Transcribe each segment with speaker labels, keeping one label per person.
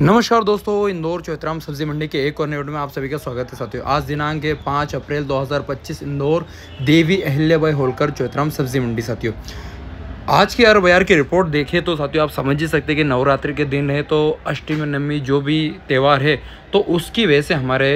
Speaker 1: नमस्कार दोस्तों, इंदौर चौथराम सब्जी मंडी के एक और नए वीडियो में आप सभी का स्वागत है साथियों। आज दिनांक है 5 अप्रैल 2025, इंदौर देवी अहिल्याबाई होलकर चौथराम सब्जी मंडी। साथियों आज की बाजार की रिपोर्ट देखें तो साथियों आप समझ ही सकते हैं कि नवरात्रि के दिन है तो अष्टमी नवमी जो भी त्यौहार है तो उसकी वजह से हमारे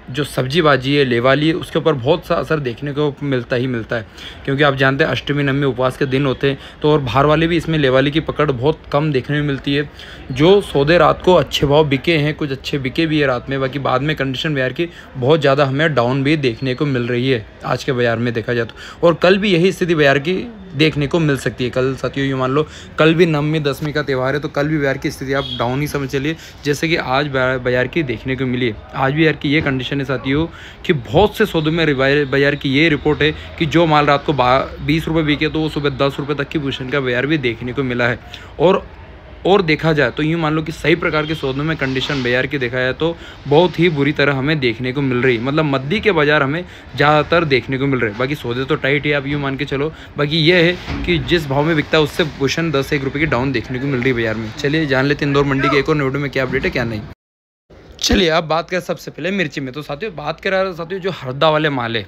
Speaker 1: जो सब्जी बाजी है लेवाली है उसके ऊपर बहुत सा असर देखने को मिलता है। क्योंकि आप जानते हैं अष्टमी नवमी उपवास के दिन होते हैं तो और बाहर वाले भी इसमें लेवाली की पकड़ बहुत कम देखने में मिलती है। जो सौदे रात को अच्छे भाव बिके हैं, कुछ अच्छे बिके भी है रात में, बाकी बाद में कंडीशन बाजार की बहुत ज़्यादा हमें डाउन भी देखने को मिल रही है आज के बाजार में देखा जाए तो। और कल भी यही स्थिति बाजार की देखने को मिल सकती है। कल साथियों यूँ मान लो कल भी नवमी दसवीं का त्यौहार है तो कल भी बाजार की स्थिति आप डाउन ही समझ चलिए, जैसे कि आज बाजार की देखने को मिली है। आज भी बाजार की ये कंडीशन है साथियों कि बहुत से सौदों में बाजार की ये रिपोर्ट है कि जो माल रात को 20 रुपये बिके तो वो सुबह 10 रुपये तक की पोजीशन का बाजार भी देखने को मिला है। और देखा जाए तो यूँ मान लो कि सही प्रकार के सौदों में कंडीशन बाजार की देखा जाए तो बहुत ही बुरी तरह हमें देखने को मिल रही, मतलब मद्दी के बाजार हमें ज़्यादातर देखने को मिल रहे। बाकी सौदे तो टाइट है, आप यूँ मान के चलो। बाकी ये है कि जिस भाव में बिकता है उससे पोजीशन 10-1 रुपये की डाउन देखने को मिल रही है बाजार में। चलिए जान लेते हैं इंदौर मंडी के एक और वीडियो में क्या अपडेट है क्या नहीं। चलिए अब बात करें सबसे पहले मिर्ची में। तो साथियों बात करें साथियों जो हरदा वाले माल है,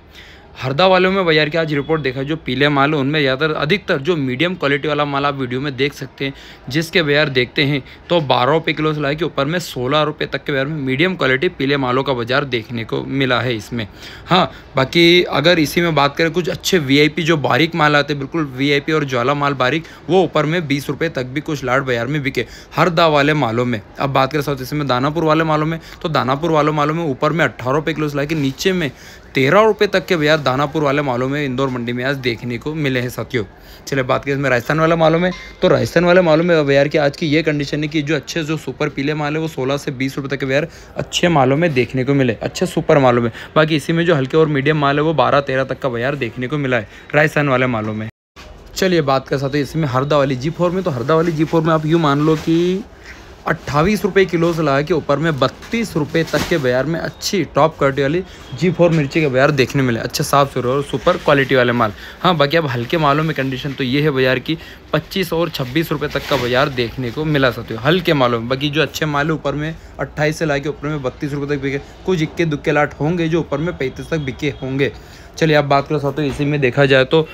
Speaker 1: हरदा वालों में बाजार की आज रिपोर्ट देखा जो पीले माल है उनमें ज़्यादातर अधिकतर जो मीडियम क्वालिटी वाला माल आप वीडियो में देख सकते हैं, जिसके बाजार देखते हैं तो 12 रुपये किलो से लाके ऊपर में 16 रुपये तक के बाजार में मीडियम क्वालिटी पीले मालों का बाजार देखने को मिला है इसमें। हाँ बाकी अगर इसी में बात करें कुछ अच्छे वीआईपी जो बारीक माल आते हैं, बिल्कुल वीआईपी और ज्वाला माल बारीक, वो ऊपर में 20 रुपये तक भी कुछ लाट बाजार में बिके हरदा वाले मालों में। अब बात करें साथ इसमें दानापुर वाले मालों में तो दानापुर वाले मालों में ऊपर में 18 रुपये किलो से लाके नीचे में 13 रुपये तक के बाजार दानापुर वाले मालों में इंदौर मंडी में आज देखने को मिले हैं साथियों। चलिए बात करें इसमें राजस्थान वाले मालों में तो राजस्थान वाले मालों में बाजार की आज की ये कंडीशन है कि जो अच्छे जो सुपर पीले माल है वो 16 से 20 रुपये तक के बाजार अच्छे मालों में देखने को मिले, अच्छे सुपर मालों में। बाकी इसी में जो हल्के और मीडियम माल है वो 12-13 तक का बाजार देखने को मिला है राजस्थान वाले मालों में। चलिए बात कर सकते हैं इसमें हरदा वाली G4 में। तो हरदा वाली G4 में आप यूँ मान लो कि 28 रुपये किलो से लगा के ऊपर में 32 रुपये तक के बाजार में अच्छी टॉप क्वालिटी वाली G4 मिर्ची के बाजार देखने मिले, अच्छे साफ सुथरे और सुपर क्वालिटी वाले माल। हाँ बाकी अब हल्के मालों में कंडीशन तो ये है बाजार की 25 और 26 रुपये तक का बाजार देखने को मिला सकते हो हल्के मालों में। बाकी जो अच्छे माल है ऊपर में 28 से ला के ऊपर में 32 रुपये तक बिके, कुछ इक्के दुक्के लाट होंगे जो ऊपर में 35 तक बिके होंगे। चलिए आप बात कर सकते हो इसी में देखा जाए तो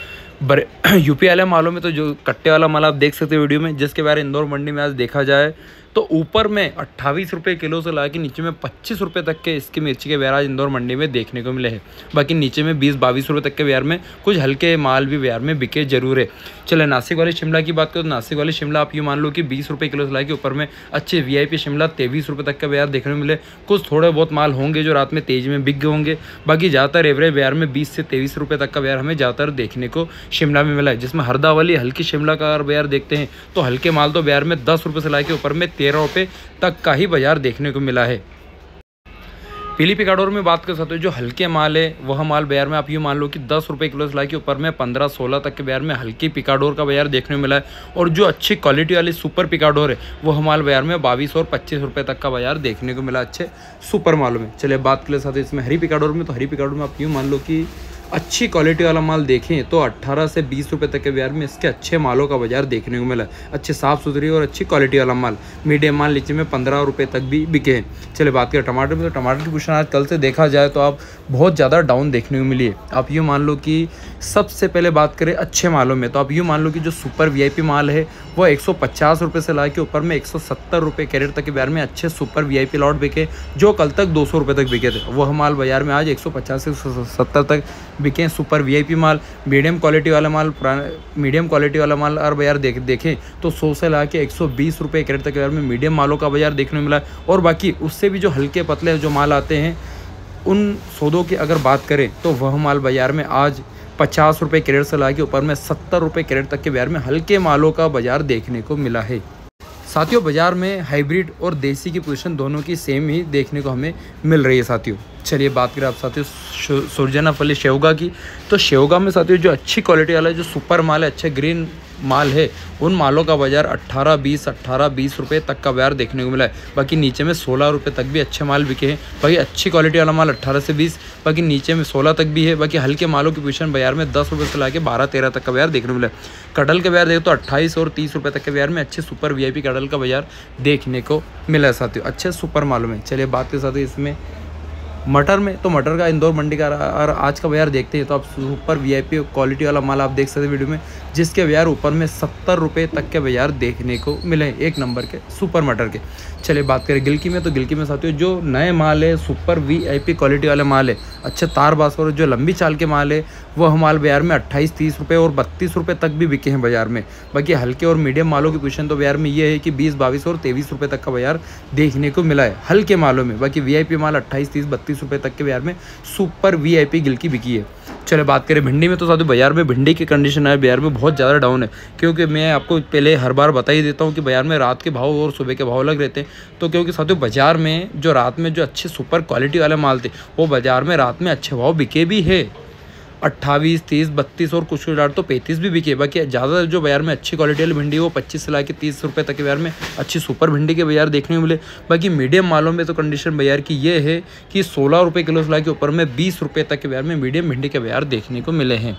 Speaker 1: यूपी वाले मालों में तो जो कट्टे वाला माल आप देख सकते हो वीडियो में, जिसके बारे इंदौर मंडी में आज देखा जाए तो ऊपर में 28 रुपये किलो से ला के नीचे में 25 रुपये तक के इसकी मिर्ची के बाजार आज इंदौर मंडी में देखने को मिले हैं। बाकी नीचे में 20-22 रुपये तक के बाजार में कुछ हल्के माल भी बाजार में बिके जरूर है। चले नासिक वाली शिमला की बात करें तो नासिक वाली शिमला आप यूँ मान लो कि 20 रुपये किलो से ला के ऊपर में अच्छे वीआईपी शिमला 23 रुपये तक का बाजार देखने को मिले। कुछ थोड़े बहुत माल होंगे जो रात में तेज में बिक गए होंगे, बाकी ज़्यादातर एवरेज बाजार में 20 से 23 रुपये तक का बाजार हमें ज़्यादातर देखने को शिमला में मिला है। जिसमें हरदा वाली हल्की शिमला का अगर बाजार देखते हैं तो हल्के माल तो बाजार में 10 रुपये से ला के ऊपर में 13 रुपये तक का ही बाजार देखने को मिला है। पीली पिकाडोर में बात कर सकते हो जो हल्के माल है वह माल बाजार में आप यूँ मान लो कि 10 रुपये किलो से ला के ऊपर में 15-16 तक के बाजार में हल्की पिकाडोर का बाजार देखने को मिला है। और जो अच्छी क्वालिटी वाली सुपर पिकाडोर है वह माल बाजार में 22 और 25 रुपये तक का बाजार देखने को मिला अच्छे सुपर मालों में। चलिए बात कर ले साथ इसमें हरी पिकाडोर में। तो हरी पिकाडोर में आप यूँ मान लो कि अच्छी क्वालिटी वाला माल देखें तो 18 से 20 रुपये तक के बाजार में इसके अच्छे मालों का बाजार देखने को मिला, अच्छे साफ़ सुथरी और अच्छी क्वालिटी वाला माल। मीडियम माल नीचे में 15 रुपये तक भी बिके हैं। चलिए बात करें टमाटर में। तो टमाटर की पोजीशन आज कल से देखा जाए तो आप बहुत ज़्यादा डाउन देखने को मिली है। आप यूँ मान लो कि सबसे पहले बात करें अच्छे मालों में तो आप यूँ मान लो कि जो सुपर वीआईपी माल है वो 150 रुपये से ला के ऊपर में 170 रुपये कैरेट तक के बाजार में अच्छे सुपर वीआईपी लॉट बिके, जो कल तक 200 रुपये तक बिके थे वह माल बाजार में आज 150 से 170 तक बिके सुपर वीआईपी माल। मीडियम क्वालिटी वाला माल और बाजार देखें तो 100 से ला के 120 रुपये कैरेट तक के बाजार में मीडियम मालों का बाजार देखने को मिला। और बाकी उससे भी जो हल्के पतले जो माल आते हैं उन सौदों की अगर बात करें तो वह माल बाजार में आज 50 रुपये कैरेट से ला के ऊपर में 70 रुपये कैरेट तक के बाजार में हल्के मालों का बाजार देखने को मिला है। साथियों बाजार में हाइब्रिड और देसी की पोजीशन दोनों की सेम ही देखने को हमें मिल रही है साथियों। चलिए बात करें आप साथियों सुरजना फली शेवगा की। तो शेवगा में साथियों जो अच्छी क्वालिटी वाला जो सुपर माल है, अच्छे ग्रीन माल है उन मालों का बाजार 18-20 रुपये तक का बाजार देखने को मिला है। बाकी नीचे में 16 रुपये तक भी अच्छे माल बिके हैं। बाकी अच्छी क्वालिटी वाला माल 18 से 20, बाकी नीचे में 16 तक भी है। बाकी हल्के मालों की पोजीशन बाजार में 10 रुपये से ला के 12-13 तक का बाजार देखने को मिला है। कटहल के बाजार देखो तो 28 और 30 रुपये तक के बाजार में अच्छे सुपर वीआईपी कटहल का बाजार देखने को मिला है साथियों, अच्छे सुपर मालों में। चलिए बात के साथ इसमें मटर में, तो मटर का इंदौर मंडी का और आज का बाजार देखते हैं तो आप सुपर वीआईपी क्वालिटी वाला माल आप देख सकते हैं वीडियो में, जिसके बाजार ऊपर में 70 रुपये तक के बाजार देखने को मिले हैं एक नंबर के सुपर मटर के। चलिए बात करें गिलकी में, तो गिलकी में साथियों जो नए माल है सुपर वीआईपी क्वालिटी वाले माल है, अच्छे तार बास और जो लंबी चाल के माल है वह माल बाजार में 28-30 रुपये और 32 रुपये तक भी बिके हैं बाजार में। बाकी हल्के और मीडियम मालों की पोजीशन तो बाजार में ये है कि 20-22 और 23 रुपये तक का बाजार देखने को मिला है हल्के मालों में। बाकी वीआईपी माल 28-30-32 रुपये तक के बाजार में सुपर वीआईपी गिलकी बिकी है। चलिए बात करें भिंडी में, तो साथियों बाजार में भिंडी की कंडीशन है बाजार में बहुत ज़्यादा डाउन है, क्योंकि मैं आपको पहले हर बार बता ही देता हूँ कि बाजार में रात के भाव और सुबह के भाव अलग रहते हैं। तो क्योंकि साथियों बाजार में जो रात में जो अच्छे सुपर क्वालिटी वाले माल थे वो बाजार में रात में अच्छे भाव बिके भी है, 28, 30, 32 और कुछ तो 35 भी बिके। बाकी ज़्यादा जो बाजार में अच्छी क्वालिटी वाली भिंडी वो 25 से ला के 30 रुपये तक के बाजार में अच्छी सुपर भिंडी के बाजार देखने को मिले। बाकी मीडियम मालों में तो कंडीशन बाजार की ये है कि 16 रुपये किलो से ला के ऊपर में 20 रुपये तक के बाजार में मीडियम भिंडी के बाजार देखने को मिले हैं।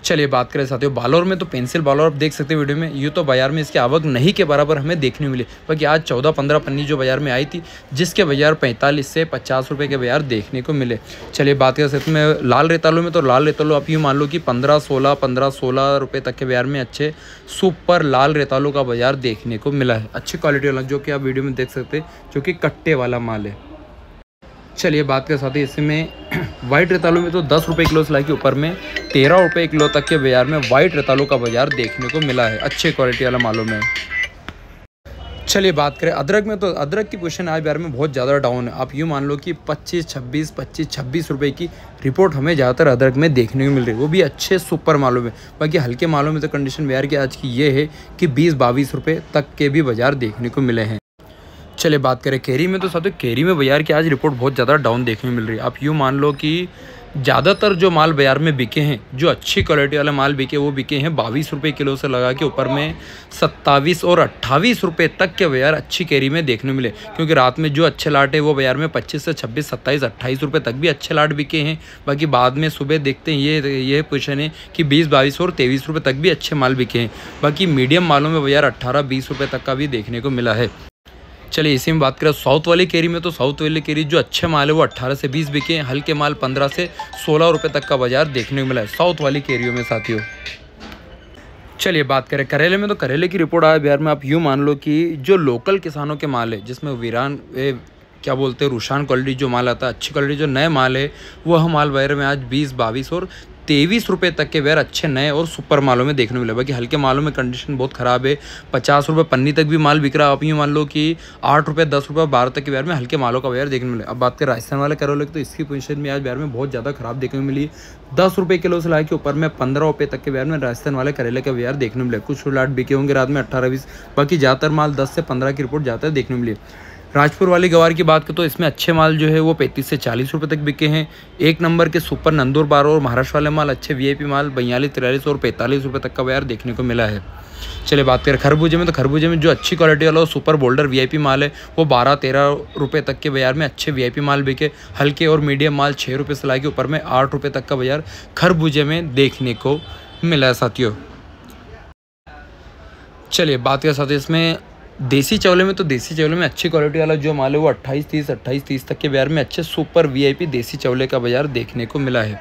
Speaker 1: चलिए बात करें साथियों बालोर में, तो पेंसिल बालोर आप देख सकते हैं वीडियो में, यूँ तो बाजार में इसकी आवक नहीं के बराबर हमें देखने मिली। बाकी आज 14-15 पन्नी जो बाजार में आई थी जिसके बाजार 45 से 50 रुपये के बाजार देखने को मिले। चलिए बात करें साथ में लाल रेतालू में, तो लाल रेतालू आप यूँ मान लो कि 15-16 रुपये तक के बाजार में अच्छे सुपर लाल रेतालू का बाजार देखने को मिला है, अच्छी क्वालिटी वाला जो कि आप वीडियो में देख सकते हैं जो कि कट्टे वाला माल है। चलिए बात के साथ ही इसमें वाइट रेतालू में, तो 10 रुपये किलो से ला के ऊपर में 13 रुपये किलो तक के बाजार में वाइट रेतालू का बाजार देखने को मिला है अच्छे क्वालिटी वाला मालों में। चलिए बात करें अदरक में, तो अदरक की पोजीशन आज बाजार में बहुत ज़्यादा डाउन है। आप यूँ मान लो कि 25-26 रुपये की रिपोर्ट हमें ज़्यादातर अदरक में देखने को मिल रही है, वो भी अच्छे सुपर मालों में। बाकी हल्के मालों में तो कंडीशन बाजार की आज की ये है कि 20-22 रुपये तक के भी बाजार देखने को मिले हैं। चलिए बात करें कैरी में, तो साथियों कैरी में बाजार की आज रिपोर्ट बहुत ज़्यादा डाउन देखने को मिल रही है। आप यूँ मान लो कि ज़्यादातर जो माल बाजार में बिके हैं, जो अच्छी क्वालिटी वाले माल बिके वो बिके हैं 22 रुपये किलो से लगा के ऊपर में 27 और 28 रुपये तक के बाजार अच्छी कैरी में देखने मिले। क्योंकि रात में जो अच्छे लाट है वो बाजार में 25 से 26, 27, 28 रुपये तक भी अच्छे लाट बिके हैं। बाकी बाद में सुबह देखते हैं ये पोजीशन है कि 20, 22 और 23 रुपये तक भी अच्छे माल बिके हैं। बाकी मीडियम मालों में बाजार 18-20 रुपये तक का भी देखने को मिला है। चलिए इसी में बात करें साउथ वाली कैरी में, तो साउथ वाली कैरी जो अच्छे माल है वो 18 से 20 बिके हैं, हल्के माल 15 से 16 रुपये तक का बाजार देखने को मिला है साउथ वाली कैरियों में साथियों। चलिए बात करें करेले में, तो करेले की रिपोर्ट आया बिहार में आप यूँ मान लो कि जो लोकल किसानों के माल है जिसमें वीरान क्या बोलते हैं रुशान क्वालिटी जो माल आता है, अच्छी क्वालिटी जो नए माल है वह माल बाजार में आज 20, 22 और 23 रुपये तक के बाजार अच्छे नए और सुपर मालों में देखने को मिले। बाकी हल्के मालों में कंडीशन बहुत ख़राब है, 50 रुपये पन्नी तक भी माल बिक रहा है। आप यूँ मान लो कि 8 रुपये, 10 रुपये, 12 तक के बाजार में हल्के मालों का बाजार देखने को मिले। अब बात करें राजस्थान वाले करेले की, तो इसकी पोजीशन में आज बाजार में बहुत ज़्यादा खराब देखने को मिली। 10 रुपये किलो से लाके ऊपर में 15 रुपये तक के बाजार में राजस्थान वाले करेले का बाजार देखने को मिले। कुछ लाट बिके होंगे रात में 18-20, बाकी ज़्यादातर माल 10 से 15 की रिपोर्ट ज़्यादा देखने को मिली। राजपुर वाली गवार की बात करें तो इसमें अच्छे माल जो है वो 35 से 40 रुपये तक बिके हैं। एक नंबर के सुपर नंदूर 12 और महाराष्ट्र वाले माल अच्छे वीआईपी माल 42, 43 और 45 रुपये तक का बाजार देखने को मिला है। चलिए बात करें खरबूजे में, तो खरबूजे में जो अच्छी क्वालिटी वाला सुपर बोल्डर वीआईपी माल है वो 12-13 रुपये तक के बाजार में अच्छे वीआईपी माल बिके। हल्के और मीडियम माल 6 रुपये से लाके ऊपर में 8 रुपये तक का बाजार खरबूजे में देखने को मिला है साथियों। चलिए बात करें साथियों इसमें देसी चावले में, तो देसी चावले में अच्छी क्वालिटी वाला जो माल है वो 28-30 तक के बाजार में अच्छे सुपर वीआईपी देसी चावले का बाजार देखने को मिला है।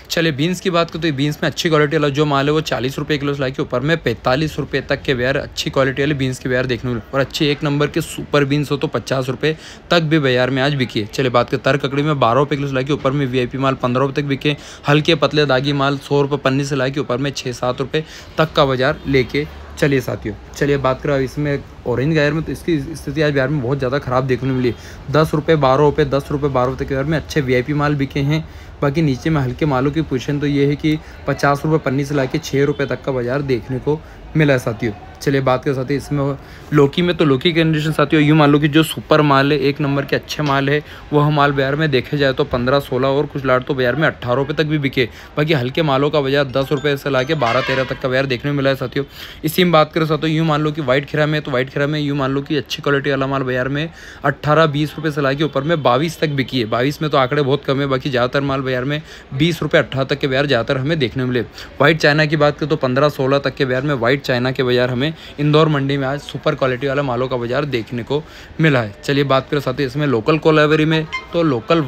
Speaker 1: चलिए बीन्स की बात करें तो बीन्स में अच्छी क्वालिटी वाला जो माल है वो 40 रुपये किलो से लाके ऊपर में 45 रुपये तक के बाजार अच्छी क्वालिटी वाले बीन्स के बाजार देखने को मिले। और अच्छे एक नंबर के सुपर बीन्स हो तो 50 रुपये तक भी बाजार में आज बिकी है। चलिए बात करें तर ककड़ी में 12 रुपये किलो से लाके ऊपर में वीआईपी माल 15 रुपये तक बिके। हल्के पतले दागी माल 100 रुपये पन्नी से लाके ऊपर में 6-7 रुपये तक का बाजार लेके चलिए साथियों। चलिए बात करें इसमें ऑरेंज गायर में, तो इसकी स्थिति आज बाजार में बहुत ज़्यादा ख़राब देखने को मिली। 10 रुपये, 12 रुपये, 10 रुपये, 12 रुपये के बाजार में अच्छे वीआईपी माल बिके हैं। बाकी नीचे में हल्के मालों की पोजीशन तो ये है कि 50 रुपये पन्नी से लाके 6 रुपये तक का बाजार देखने को मिला है साथियों। चलिए बात करें साथियों इसमें लौकी में, तो लौकी की कंडीशन साथियों यूँ मान लो कि जो सुपर माल है, एक नंबर के अच्छे माल है, वह माल बाज़ार में देखे जाए तो 15-16 और कुछ लाट तो बाज़ार में 18 रुपये तक भी बिके। बाकी हल्के मालों का बाजार 10 रुपये से ला के 12-13 तक का बाज़ार देखने में मिला है साथियों। इसी में बात करें साथियों यूँ मान लो कि वाइट खीरा में, तो वाइट खीरा में यूँ मान लो कि अच्छी क्वालिटी वाला माल बाज़ार में 18-20 रुपये से ला के ऊपर में 22 तक बिकी है। 22 में तो आंकड़े बहुत कम है, बाकी ज़्यादातर माल बाज़ार में 20 रुपये 18 तक के बाज़ार ज़्यादातर हमें देखने मिले। वाइट चाइना की बात करें तो 15-16 तक के बाज़ार में वाइट चाइना के बाज़ार हमें इंदौर मंडी में आज सुपर क्वालिटी वाला मालों का बाज़ार देखने को मिला है। चलिए बात करें साथियों इसमें लोकल कोलावेरी में, तो लोकल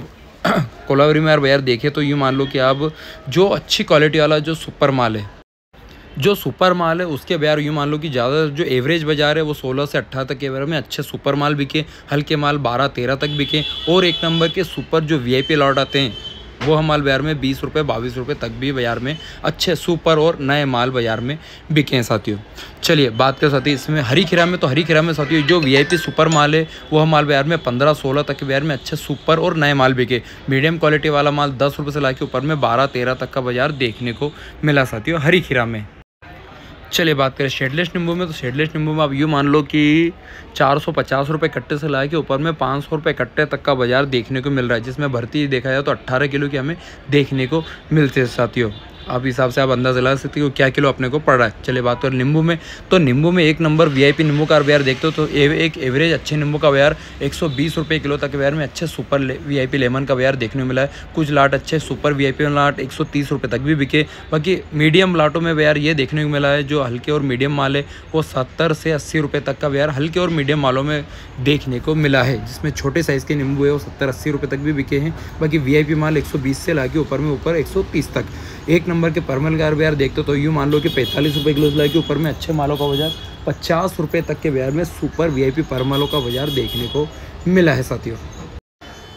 Speaker 1: कोलावेरी में यार बाज़ार देखें तो यूँ मान लो कि आप जो अच्छी क्वालिटी वाला जो सुपर माल है, जो सुपर माल है उसके बाज़ार यूँ मान लो कि ज़्यादा जो एवरेज बाज़ार है वो 16 से 18 तक के बाज़ार में अच्छे सुपर माल बिके, हल्के माल 12-13 तक बिके, और एक नंबर के सुपर जो वीआईपी लॉट आते हैं वो हम माल बाज़ार में 20 रुपये 22 रुपये तक भी बाज़ार में अच्छे सुपर और नए माल बाज़ार में बिके हैं साथियों। चलिए बात करें साथियों इसमें हरी खीरा में, तो हरी खीरा में साथियों जो वीआईपी सुपर माल है वो हम माल बाज़ार में 15-16 तक के बाज़ार में अच्छे सुपर और नए माल बिके। मीडियम क्वालिटी वाला माल 10 रुपये से ला के ऊपर में 12-13 तक का बाज़ार देखने को मिला साथियों हरी खीरा में। चलिए बात करें शेडलेस नींबू में, तो शेडलेस नींबू में आप यूँ मान लो कि 450 रुपये कट्टे से ला के ऊपर में 500 रुपये कट्टे तक का बाज़ार देखने को मिल रहा है, जिसमें भर्ती देखा जाए तो 18 किलो की हमें देखने को मिलते हैं साथियों। आप हिसाब से आप अंदाज़ा लगा सकते हो क्या किलो अपने को पड़ रहा है। चलिए बात करें नींबू में, तो नींबू में एक नंबर वीआईपी नींबू का बाज़ार देखते हो तो एक एवरेज अच्छे नींबू का बाज़ार 120 रुपये किलो तक के बाज़ार में अच्छे सुपर वीआईपी लेमन का बाज़ार देखने को मिला है। कुछ लाट अच्छे सुपर वीआईपी लाट 130 रुपये तक भी बिके। बाकी मीडियम लाटों में बाज़ार ये देखने को मिला है जो हल्के और मीडियम माल है वो 70 से 80 रुपये तक का बाज़ार हल्के और मीडियम मालों में देखने को मिला है, जिसमें छोटे साइज़ के नींबू है वो 70-80 रुपये तक भी बिके हैं। बाकी वीआईपी माल 120 से ला के ऊपर 130 तक। एक नंबर के परमल का बाज़ार देखते हो तो यूँ मान लो कि 45 रुपये किलो से ला के ऊपर में अच्छे मालों का बाज़ार 50 रुपये तक के बाज़ार में सुपर वीआईपी परमलों का बाज़ार देखने को मिला है साथियों।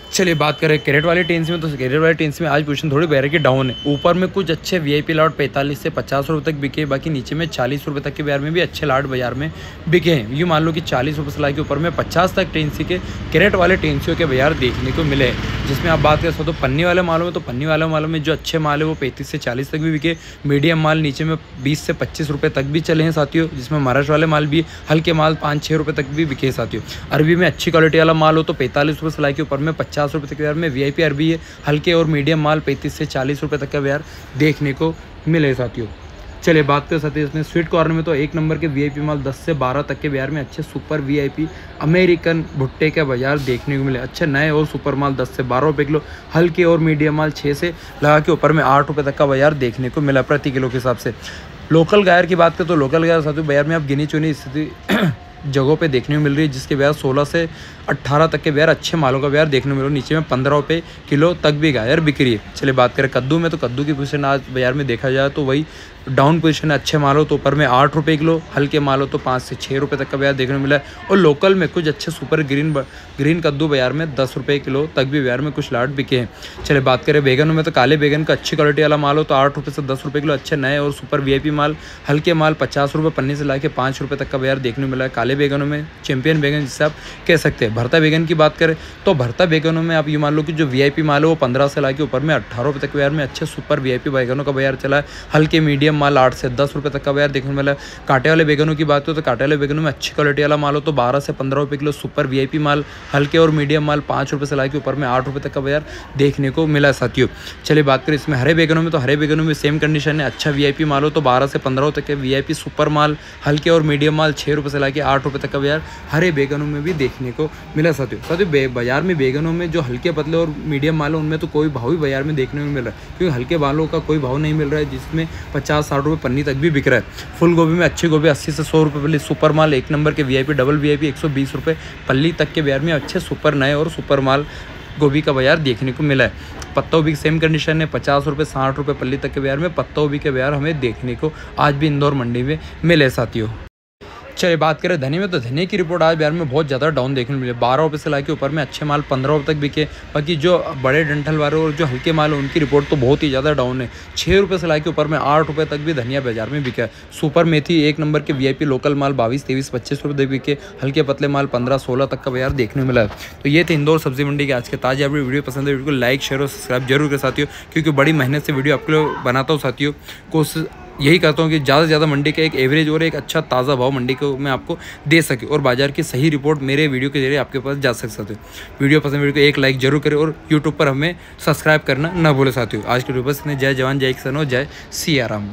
Speaker 1: चलिए बात करें कैरेट वाले टेंस में, तो कैरेट वाले टेंस में आज पोजीशन थोड़ी बाज़ार की डाउन है। ऊपर में कुछ अच्छे वीआईपी लाट 45 से 50 रुपये तक बिके, बाकी नीचे में 40 रुपये तक के बाज़ार में भी अच्छे लाट बाज़ार में बिके हैं। यूँ मान लो कि 40 रुपये से ला के ऊपर में 50 तक टेंसी के कैरेट वाले टेंसियों के बाज़ार देखने को मिले हैं। जिसमें आप बात कर सकते हो पन्नी वाले मालों में, तो पन्नी वाले मालों में जो अच्छे माल है वो 35 से 40 तक भी बिके। मीडियम माल नीचे में 20 से 25 रुपये तक भी चले हैं साथियों, जिसमें महाराष्ट्र वाले माल भी हल्के माल 5-6 रुपये तक भी बिके साथियों। अरबी में अच्छी क्वालिटी वाला माल हो तो 45 रुपये से ला के ऊपर में 50 रुपये तक के बाज़ार में वीआईपी अरबी है। हल्के और मीडियम माल 35 से 40 रुपये तक का बाज़ार देखने को मिले साथियों। चलिए बात करें साथियों इसमें स्वीट कॉर्न में, तो एक नंबर के वीआईपी माल 10 से 12 तक के बाज़ार में अच्छे सुपर वीआईपी अमेरिकन भुट्टे का बाज़ार देखने को मिले। अच्छे नए और सुपर माल 10 से 12 रुपये किलो, हल्के और मीडियम माल 6 से लगा के ऊपर में 8 रुपये तक का बाज़ार देखने को मिला प्रति किलो के हिसाब से। लोकल गायर की बात करें तो लोकल गायर साथियों बाज़ार में आप गिनी चुनी स्थिति जगहों पे देखने को मिल रही है, जिसके बाज़ार 16 से 18 तक के बाज़ार अच्छे मालों का बाज़ार देखने को मिल रहा है। नीचे में 15 रुपये किलो तक भी गायर बिक रही है। चलिए बात करें कद्दू में, तो कद्दू की पोजीशन आज बाज़ार में देखा जाए तो वही डाउन पोजीशन है। अच्छे माल हो तो ऊपर में 8 रुपये किलो, हल्के माल हो तो 5 से 6 रुपये तक का बाज़ार देखने को मिला है। और लोकल में कुछ अच्छे सुपर ग्रीन कद्दू बाज़ार में 10 रुपये किलो तक भी बाज़ार में कुछ लाट बिके हैं। चलिए बात करें बैगनों में, तो काले बैगन का अच्छी क्वालिटी वाला माल हो तो 8 रुपये से 10 रुपये किलो अच्छे नए और सुपर वीआईपी माल, हल्के माल 50 रुपये पन्नी से ला के 5 रुपये तक का बाज़ार देखने को मिला है। काले बैगनों में चैंपियन बैगन जिससे आप कह सकते हैं। भरता बैगन की बात करें तो भरता बैगनों में आप ये मान लो कि जो वीआईपी माल है वो 15 से ला के ऊपर में 18 रुपये तक के बाज़ार में अच्छे सुपर वीआईपी बैगनों का बाज़ार चला है। हल्के मीडियम माल 8 से 10 रुपये तक का बाज़ार देखने को मिला है। कांटे वाले बैगनों की बात करें तो कांटे वाले बैगनों में अच्छी क्वालिटी वाला माल हो तो 12 से 15 रुपये किलो, सुपर वीआईपी माल, हल्के और मीडियम माल 5 रुपये से ला के ऊपर में 8 रुपये तक का बाज़ार देखने को मिला साथियों। चलिए बात करें इसमें हरे बैगनों में, तो हरे बैगनों में सेम कंडीशन है। अच्छा वीआईपी माल हो तो 12 से 15 तक के वीआईपी सुपर माल, हल्के और मीडियम माल 6 रुपये से ला के 8 रुपये तक का बाज़ार हरे बैगनों में भी देखने को मिला साथियों। बाजार में बैगनों में जो हल्के पतले और मीडियम माल है उनमें तो कोई भाव ही बाजार में देखने को मिल रहा है, क्योंकि हल्के मालों का कोई भाव नहीं मिल रहा है, जिसमें 50-60 रुपये पन्नी तक भी बिक रहा है। फुल गोभी में अच्छी गोभी 80 से 100 रुपये पल्ली, सुपर माल एक नंबर के वीआईपी डबल वीआईपी 120 रुपये पल्ली तक के बाजार में अच्छे सुपर नए और सुपर माल गोभी का बाजार देखने को मिला है। पत्ता गोभी की सेम कंडीशन है, 50 रुपये 60 रुपये पल्ली तक के बाजार में पत्ता गोभी के बाजार हमें देखने को आज भी इंदौर मंडी में मिले साथियों। चलिए बात करें धनिया में, तो धनिया की रिपोर्ट आज बाजार में बहुत ज़्यादा डाउन देखने को मिले। 12 रुपये से ला के ऊपर में अच्छे माल 15 रुपये तक बिके। बाकी जो बड़े डंठल वाले और जो हल्के माल है उनकी रिपोर्ट तो बहुत ही ज़्यादा डाउन है। 6 रुपये से ला के ऊपर में 8 रुपये तक भी धनिया बाजार में बिका है। सुपर मेथी एक नंबर के वीआईपी लोकल माल 22, 23, 25 रुपये तक बिके। हल्के पतले माल 15, 16 तक का बाजार देखने को मिला है। तो ये थे इंदौर सब्जी मंडी के आज के ताज़ा अपडेट। वीडियो पसंद है वीडियो को लाइक शेयर और सब्सक्राइब जरूर करें साथियों, क्योंकि बड़ी मेहनत से वीडियो आपके लिए बनाता हूँ साथियों। कोशिश यही करता हूँ कि ज़्यादा से ज़्यादा मंडी का एक एवरेज और एक अच्छा ताज़ा भाव मंडी को मैं आपको दे सके और बाजार की सही रिपोर्ट मेरे वीडियो के जरिए आपके पास जा सकते हो। वीडियो पसंद वीडियो को एक लाइक जरूर करें और यूट्यूब पर हमें सब्सक्राइब करना न भूले साथियों। आज के वीडियो बस इतने। जय जवान जय किसान और जय सिया राम।